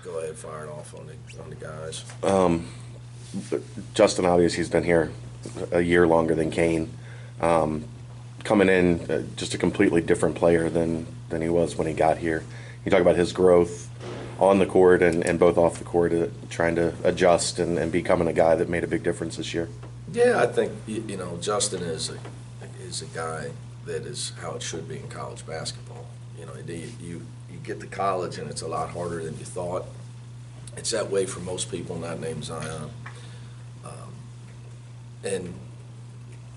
Go ahead, fire it off on the guys. Justin, obviously, he's been here a year longer than Kane. Coming in, just a completely different player than he was when he got here. You talk about his growth on the court and both off the court, trying to adjust and becoming a guy that made a big difference this year. Yeah, I think Justin is a guy that is how it should be in college basketball. You get to college and it's a lot harder than you thought. It's that way for most people not named Zion. And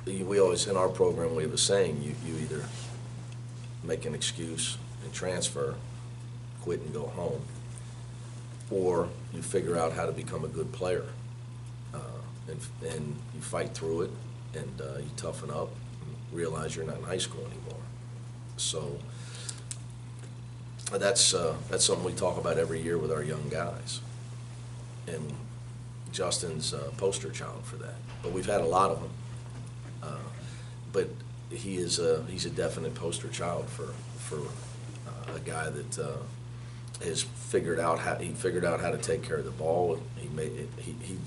we always, in our program, we have a saying, you either make an excuse and transfer, quit and go home, or you figure out how to become a good player. And you fight through it, and you toughen up, and realize you're not in high school anymore. So that's something we talk about every year with our young guys. And Justin's a poster child for that. But we've had a lot of them. But he's a definite poster child for a guy that has figured out how to take care of the ball. He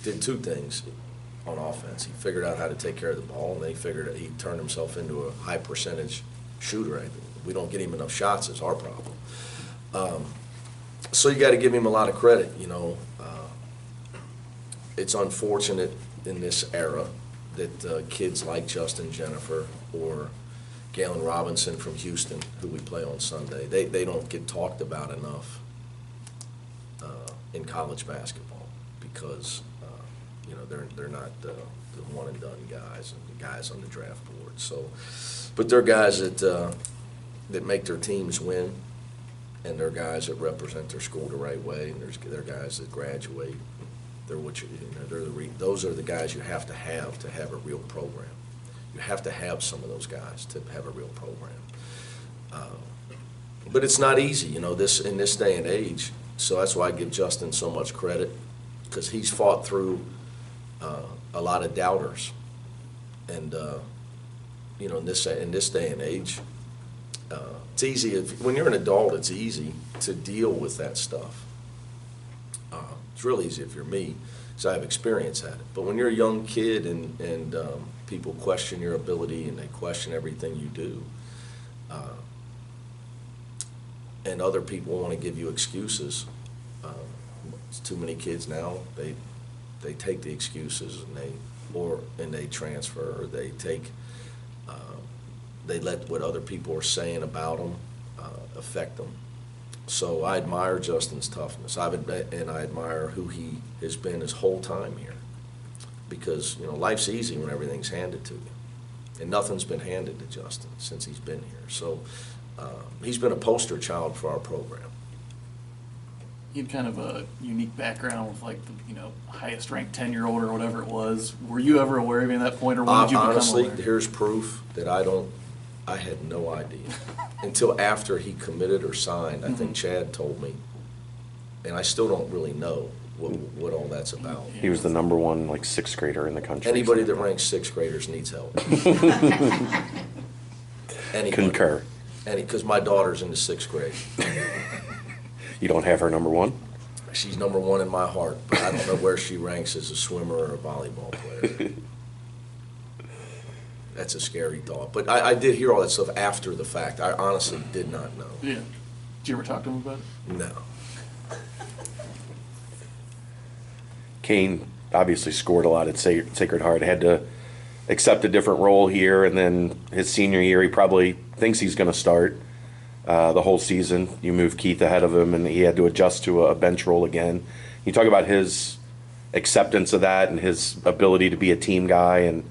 did two things on offense. He figured out how to take care of the ball, and he turned himself into a high percentage shooter. We don't get him enough shots is our problem. So you got to give him a lot of credit. It's unfortunate in this era that kids like Justin Jennifer or Galen Robinson from Houston, who we play on Sunday, they don't get talked about enough in college basketball because they're not the one and done guys and the guys on the draft board. So, but they're guys that make their teams win, and they're guys that represent their school the right way, and they're guys that graduate. Those are the guys you have to have a real program. You have to have some of those guys to have a real program. But it's not easy, in this day and age. So that's why I give Justin so much credit, because he's fought through a lot of doubters. And in this day and age, it's easy when you're an adult. It's easy to deal with that stuff. It's real easy if you're me, because I have experience at it. But when you're a young kid and people question your ability and they question everything you do, and other people want to give you excuses, it's too many kids now. They take the excuses and they transfer, or they let what other people are saying about them affect them. So I admire Justin's toughness, and I admire who he has been his whole time here. Because life's easy when everything's handed to you, and nothing's been handed to Justin since he's been here. So he's been a poster child for our program. You had kind of a unique background with the highest ranked 10-year-old or whatever it was. Were you ever aware of him at that point, or when did you become honestly, aware? here's proof that I had no idea until after he committed or signed. I think Chad told me, and I still don't really know what all that's about. He was the number one sixth grader in the country. Anybody that ranks sixth graders needs help. Anybody. Concur. Because my daughter's in the sixth grade. You don't have her number one? She's number one in my heart, but I don't know where she ranks as a swimmer or a volleyball player. That's a scary thought. But I did hear all that stuff after the fact. I honestly did not know. Yeah. Did you ever talk to him about it? No. Kane obviously scored a lot at Sacred Heart. Had to accept a different role here, and then his senior year, he probably thinks he's going to start the whole season. You move Keith ahead of him, and he had to adjust to a bench role again. You talk about his acceptance of that and his ability to be a team guy, and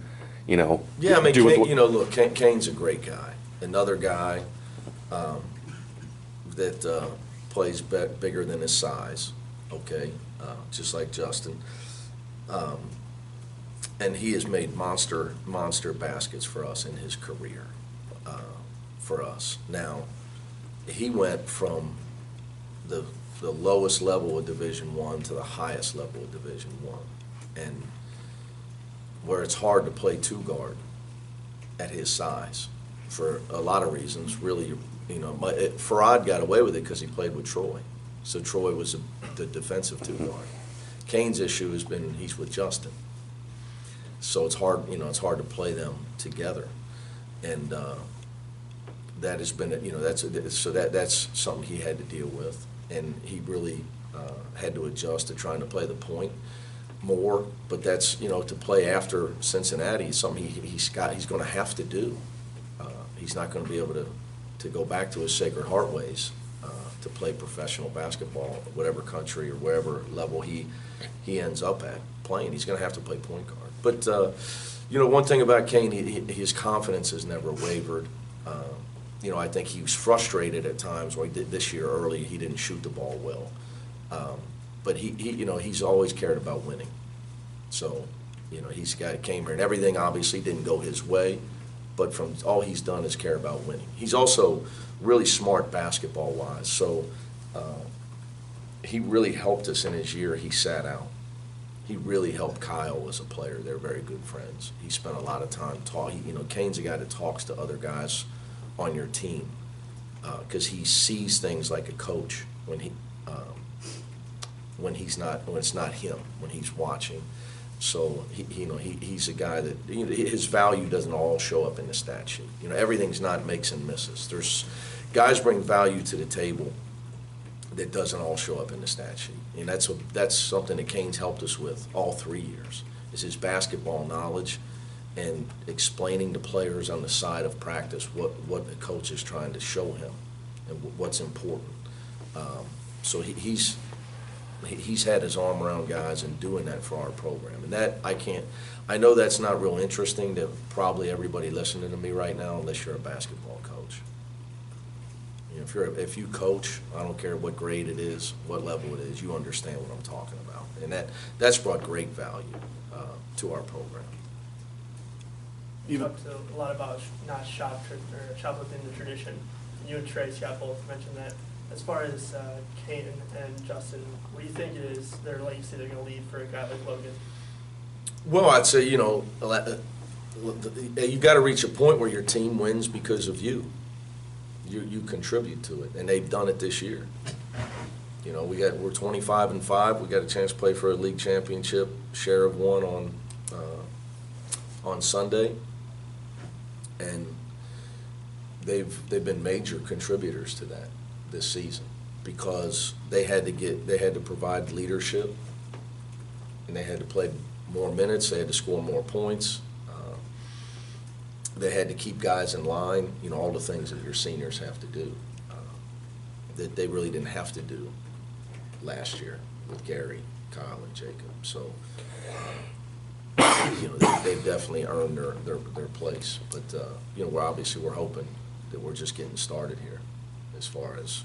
Yeah, I mean, Kane, Kane's a great guy. Another guy that plays bigger than his size. Okay, just like Justin. And he has made monster baskets for us in his career, for us. Now, he went from the lowest level of Division I to the highest level of Division I, and where it's hard to play two guard at his size for a lot of reasons. Really, Farad got away with it because he played with Troy. So Troy was the defensive two guard. Kane's issue has been he's with Justin. So it's hard, it's hard to play them together. And that has been, that's something he had to deal with. And he really had to adjust to trying to play the point more. But that's, to play after Cincinnati is something he's going to have to do. He's not going to be able to go back to his Sacred Heart ways to play professional basketball, whatever country or wherever level he ends up at playing. He's going to have to play point guard. But, one thing about Kane, his confidence has never wavered. I think he was frustrated at times when he did this year early. He didn't shoot the ball well. But he's always cared about winning. So, came here, and everything obviously didn't go his way. But from all he's done is care about winning. He's also really smart basketball-wise. So he really helped us in his year. He sat out. He really helped Kyle as a player. They're very good friends. He spent a lot of time talking. Kane's a guy that talks to other guys on your team because he sees things like a coach when it's not him, when he's watching. So he's a guy that his value doesn't all show up in the stat sheet. Everything's not makes and misses. There's guys bring value to the table that doesn't all show up in the stat sheet, and that's something that Kane's helped us with all 3 years. Is his basketball knowledge and explaining to players on the side of practice what the coach is trying to show him and what's important. So he's had his arm around guys and doing that for our program. And that I know that's not real interesting to probably everybody listening to me right now unless you're a basketball coach. If you coach, I don't care what grade it is, what level it is, you understand what I'm talking about. And that's brought great value to our program. You talked a lot about not shop within the tradition. You and Trace, both mentioned that. As far as Kane and Justin, what do you think it is their legacy they're going to leave for a guy like Logan? Well, I'd say, you got to reach a point where your team wins because of you. You contribute to it, and they've done it this year. We're 25-5. We got a chance to play for a league championship. Sheriff won on Sunday, and they've been major contributors to that this season because they had to provide leadership, and they had to play more minutes. They had to score more points. They had to keep guys in line. All the things that your seniors have to do that they really didn't have to do last year with Gary, Kyle, and Jacob. So they've definitely earned their place. But we're hoping that we're just getting started here. As far as,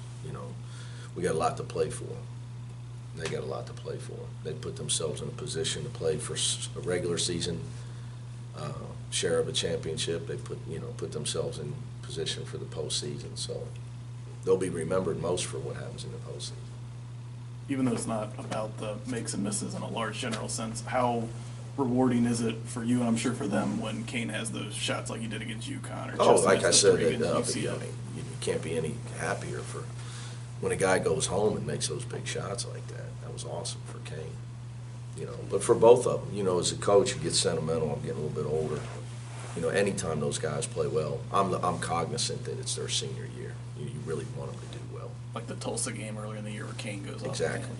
we got a lot to play for. They got a lot to play for. They put themselves in a position to play for a regular season, share of a championship. They put themselves in position for the postseason. So they'll be remembered most for what happens in the postseason. Even though it's not about the makes and misses in a large general sense, how rewarding is it for you, and I'm sure for them, when Kane has those shots like he did against UConn? Or Justin like I said, UCF? You can't be any happier for when a guy goes home and makes those big shots like that. That was awesome for Kane. But for both of them, as a coach, you get sentimental. I'm getting a little bit older. Anytime those guys play well, I'm cognizant that it's their senior year. You really want them to do well. Like the Tulsa game earlier in the year where Kane goes off. Exactly.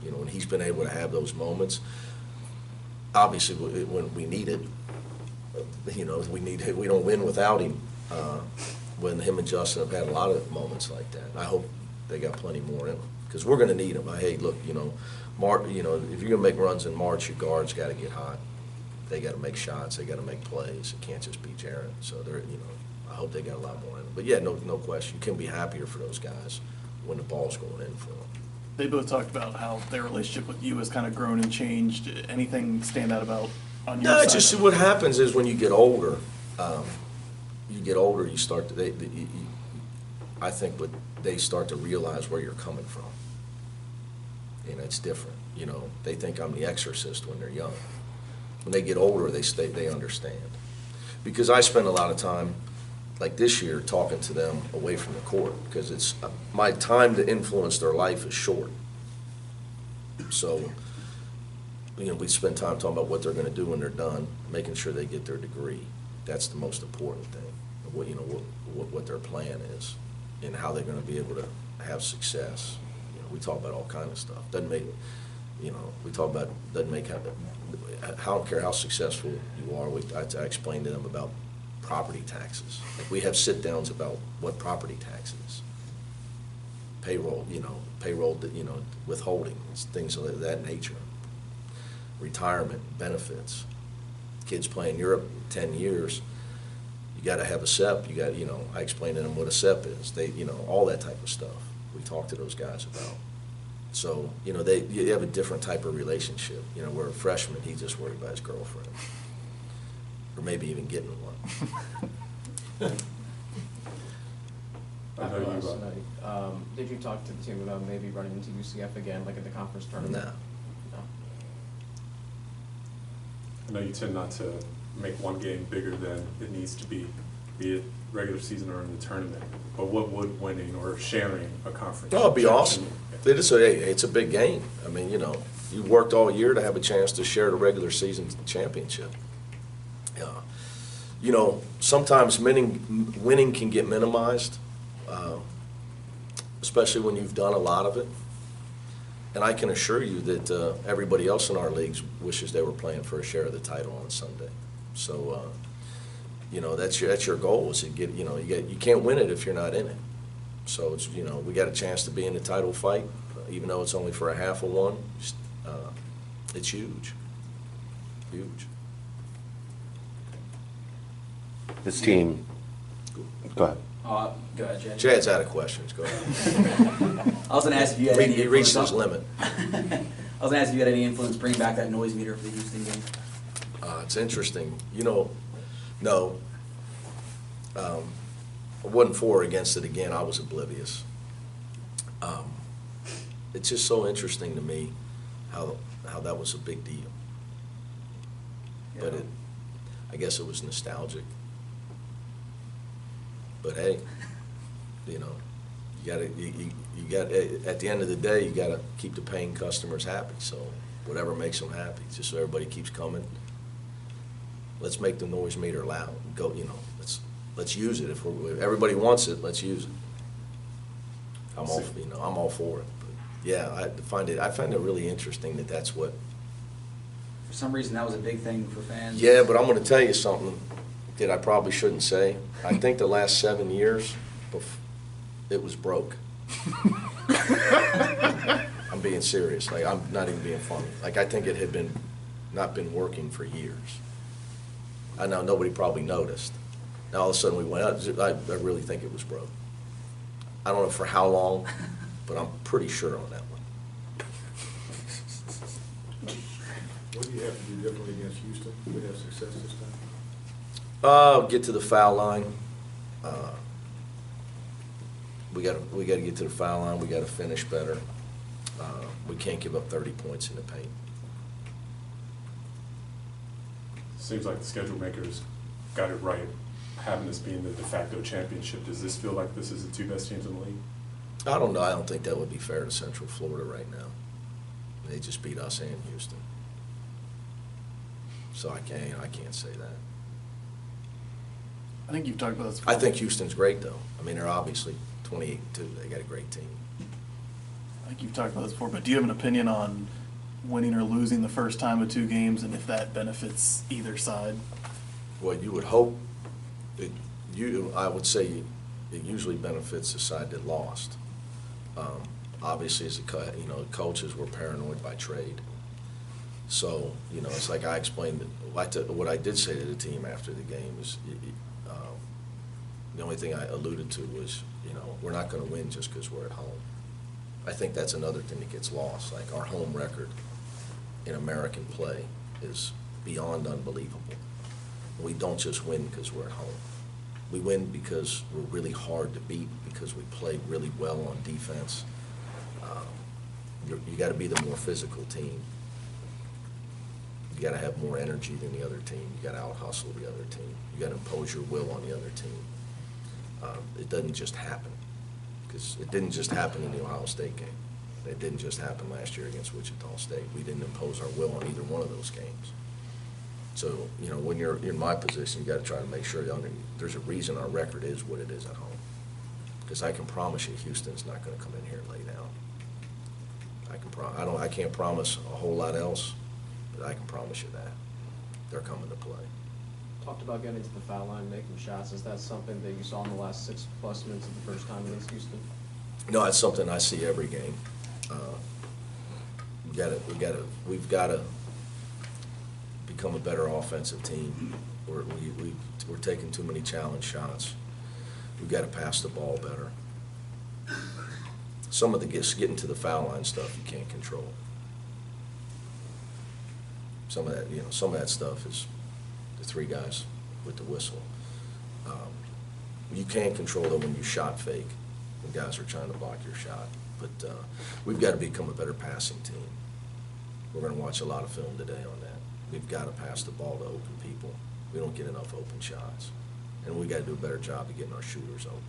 Yeah. When he's been able to have those moments. Obviously, when we need it, we don't win without him. When him and Justin have had a lot of moments like that, I hope they got plenty more in them because we're going to need them. Hey, look, if you're going to make runs in March, your guards got to get hot. They got to make shots. They got to make plays. It can't just be Jaron. So I hope they got a lot more in them. But yeah, no question. You can be happier for those guys when the ball's going in for them. They both talked about how their relationship with you has kind of grown and changed. Anything stand out about on your side? No, it's just what happens is when you get older, you start to, I think they start to realize where you're coming from. It's different. They think I'm the exorcist when they're young. When they get older, they understand. Because I spend a lot of time like this year, talking to them away from the court, because it's, my time to influence their life is short. So, we spend time talking about what they're gonna do when they're done, making sure they get their degree. That's the most important thing, what their plan is, and how they're gonna be able to have success. We talk about all kind of stuff. Doesn't make, we talk about, doesn't make, I don't care how successful you are, I explain to them about property taxes. Like, we have sit-downs about what property tax is. Payroll, withholding, things of that nature. Retirement, benefits. Kids play in Europe 10 years, you gotta have a SEP, I explain to them what a SEP is. They, all that type of stuff we talk to those guys about. So, you have a different type of relationship. Where a freshman, he's just worried about his girlfriend. Or maybe even getting one. After last night, did you talk to the team about maybe running into UCF again, like in the conference tournament? No. No. I know you tend not to make one game bigger than it needs to be it regular season or in the tournament. But what would winning or sharing a conference? Oh, it'd be awesome. It's a big game. I mean, you worked all year to have a chance to share the regular season championship. Sometimes winning can get minimized, especially when you've done a lot of it. And I can assure you that everybody else in our leagues wishes they were playing for a share of the title on Sunday. So, that's your goal, is to get, you can't win it if you're not in it. So it's, we got a chance to be in the title fight, even though it's only for a half of one. It's huge, huge. This team, go ahead. Go ahead, Chad. Chad's out of questions, go ahead. I was gonna ask if you had any He reached influence his limit. I was gonna ask if you had any influence bringing back that noise meter for the Houston game. It's interesting, no. I wasn't for or against it again, I was oblivious. It's just so interesting to me how that was a big deal. But I guess it was nostalgic. But hey, you gotta, at the end of the day, you gotta keep the paying customers happy, so whatever makes them happy, just so everybody keeps coming. Let's make the noise meter loud, go, let's use it. If everybody wants it, let's use it. I'm all for it. But yeah, I find it really interesting that that's what. For some reason, that was a big thing for fans. Yeah, but I'm going to tell you something that I probably shouldn't say. I think the last 7 years, it was broke. I'm being serious. Like, I'm not even being funny. Like, I think it had not been working for years. I know nobody probably noticed. Now all of a sudden we went out. I really think it was broke. I don't know for how long, but I'm pretty sure on that one. What do you have to do differently against Houston to have success this time? Get to the foul line. We got to get to the foul line. We got to finish better. We can't give up 30 points in the paint. Seems like the schedule makers got it right, having this being the de facto championship. Does this feel like this is the two best teams in the league? I don't know. I don't think that would be fair to Central Florida right now. They just beat us and Houston. So I can't say that. I think you've talked about this. I think Houston's great, though. I mean, they're obviously 28-2. They got a great team. I think you've talked about this before, but do you have an opinion on winning or losing the first time of 2 games, and if that benefits either side? Well, you would hope. I would say it usually benefits the side that lost. Obviously, as coaches were paranoid by trade. So, it's like I explained, what I did say to the team after the game is, the only thing I alluded to was, we're not going to win just because we're at home. I think that's another thing that gets lost. Like, our home record in American play is beyond unbelievable. We don't just win because we're at home. We win because we're really hard to beat, because we play really well on defense. You got to be the more physical team. You got to have more energy than the other team. You got to out-hustle the other team. You got to impose your will on the other team. It doesn't just happen, because it didn't just happen in the Ohio State game. It didn't just happen last year against Wichita State. We didn't impose our will on either one of those games. So, you know, when you're in my position, you gotta try to make sure there's a reason our record is what it is at home. Because I can promise you, Houston's not gonna come in here and lay down. I can't promise a whole lot else, but I can promise you that. They're coming to play. Talked about getting to the foul line, making shots. Is that something that you saw in the last 6+ minutes of the first time against Houston? No, it's something I see every game. We've gotta become a better offensive team. We're taking too many challenge shots. We've gotta pass the ball better. Some of the getting to the foul line stuff you can't control. Some of that stuff is the three guys with the whistle. You can't control it when you shot fake. The guys are trying to block your shot. But we've got to become a better passing team. We're going to watch a lot of film today on that. We've got to pass the ball to open people. We don't get enough open shots. And we've got to do a better job of getting our shooters open.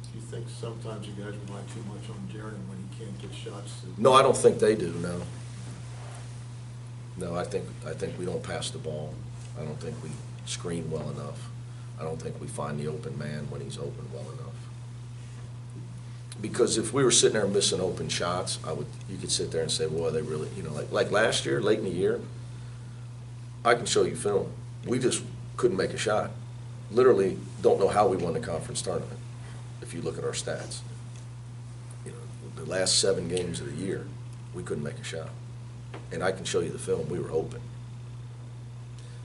Do you think sometimes you guys rely too much on Jaron when he can't get shots? No, I don't think they do, no. No, I think we don't pass the ball. I don't think we screen well enough. I don't think we find the open man when he's open well enough. Because if we were sitting there missing open shots, you could sit there and say, well, they really, like last year, late in the year, I can show you film. We just couldn't make a shot. Literally don't know how we won the conference tournament, if you look at our stats. The last 7 games of the year, we couldn't make a shot. And I can show you the film, we were open.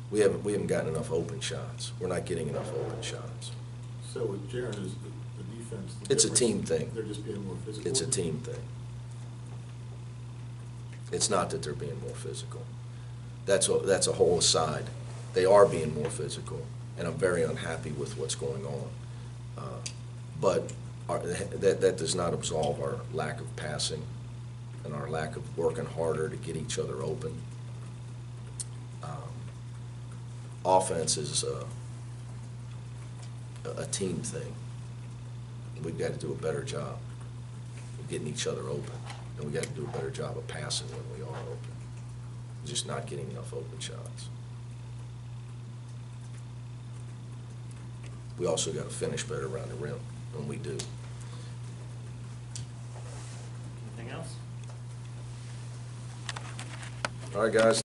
We haven't gotten enough open shots. We're not getting enough open shots. So with Jaron, is the defense? It's a team thing. They're just being more physical? It's a team thing. It's not that they're being more physical. That's a whole aside. They are being more physical, and I'm very unhappy with what's going on. But that does not absolve our lack of passing and our lack of working harder to get each other open. Offense is a team thing. We've got to do a better job of getting each other open, and we've got to do a better job of passing when we are open. Just not getting enough open shots. We also got to finish better around the rim when we do. Anything else? All right, guys.